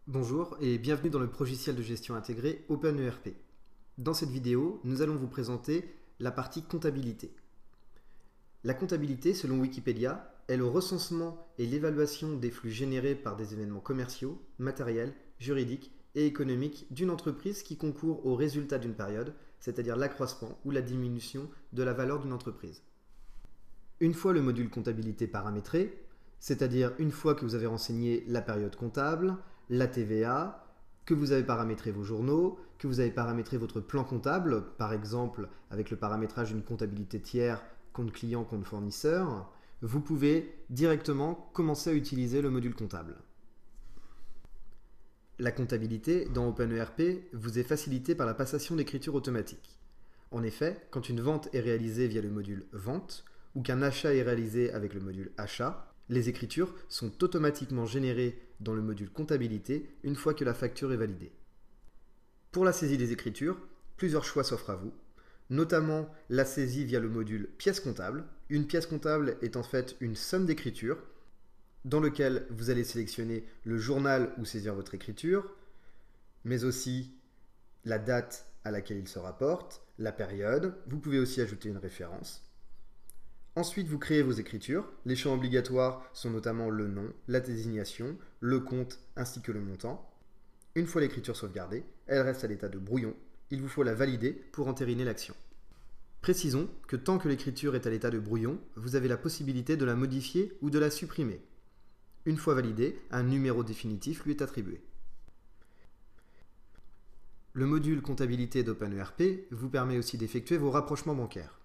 Bonjour et bienvenue dans le logiciel de gestion intégré OpenERP. Dans cette vidéo, nous allons vous présenter la partie comptabilité. La comptabilité, selon Wikipédia, est le recensement et l'évaluation des flux générés par des événements commerciaux, matériels, juridiques et économiques d'une entreprise qui concourent au résultat d'une période, c'est-à-dire l'accroissement ou la diminution de la valeur d'une entreprise. Une fois le module comptabilité paramétré, c'est-à-dire une fois que vous avez renseigné la période comptable, la TVA, que vous avez paramétré vos journaux, que vous avez paramétré votre plan comptable, par exemple avec le paramétrage d'une comptabilité tiers, compte client, compte fournisseur, vous pouvez directement commencer à utiliser le module comptable. La comptabilité dans OpenERP vous est facilitée par la passation d'écriture automatique. En effet, quand une vente est réalisée via le module Vente ou qu'un achat est réalisé avec le module Achat, les écritures sont automatiquement générées dans le module Comptabilité une fois que la facture est validée. Pour la saisie des écritures, plusieurs choix s'offrent à vous, notamment la saisie via le module Pièce comptable. Une pièce comptable est en fait une somme d'écritures dans lequel vous allez sélectionner le journal où saisir votre écriture, mais aussi la date à laquelle il se rapporte, la période. Vous pouvez aussi ajouter une référence. Ensuite, vous créez vos écritures. Les champs obligatoires sont notamment le nom, la désignation, le compte ainsi que le montant. Une fois l'écriture sauvegardée, elle reste à l'état de brouillon. Il vous faut la valider pour entériner l'action. Précisons que tant que l'écriture est à l'état de brouillon, vous avez la possibilité de la modifier ou de la supprimer. Une fois validée, un numéro définitif lui est attribué. Le module comptabilité d'OpenERP vous permet aussi d'effectuer vos rapprochements bancaires.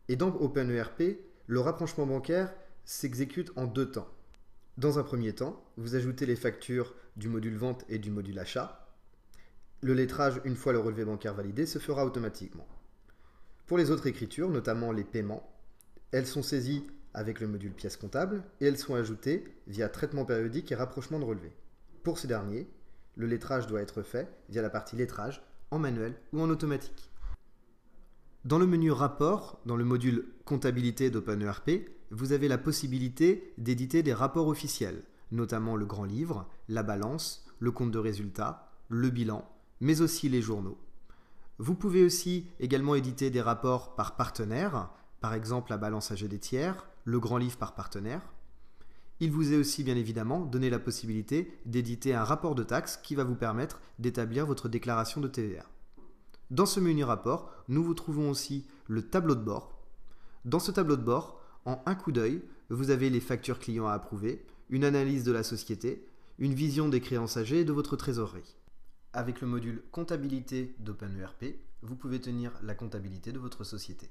Et dans OpenERP, le rapprochement bancaire s'exécute en deux temps. Dans un premier temps, vous ajoutez les factures du module vente et du module achat. Le lettrage, une fois le relevé bancaire validé, se fera automatiquement. Pour les autres écritures, notamment les paiements, elles sont saisies avec le module pièce comptable et elles sont ajoutées via traitement périodique et rapprochement de relevé. Pour ces derniers, le lettrage doit être fait via la partie lettrage en manuel ou en automatique. Dans le menu Rapport, dans le module Comptabilité d'OpenERP, vous avez la possibilité d'éditer des rapports officiels, notamment le grand livre, la balance, le compte de résultat, le bilan, mais aussi les journaux. Vous pouvez aussi également éditer des rapports par partenaire, par exemple la balance AG des tiers, le grand livre par partenaire. Il vous est aussi bien évidemment donné la possibilité d'éditer un rapport de taxe qui va vous permettre d'établir votre déclaration de TVA. Dans ce menu rapport, nous vous trouvons aussi le tableau de bord. Dans ce tableau de bord, en un coup d'œil, vous avez les factures clients à approuver, une analyse de la société, une vision des créances âgées et de votre trésorerie. Avec le module comptabilité d'OpenERP, vous pouvez tenir la comptabilité de votre société.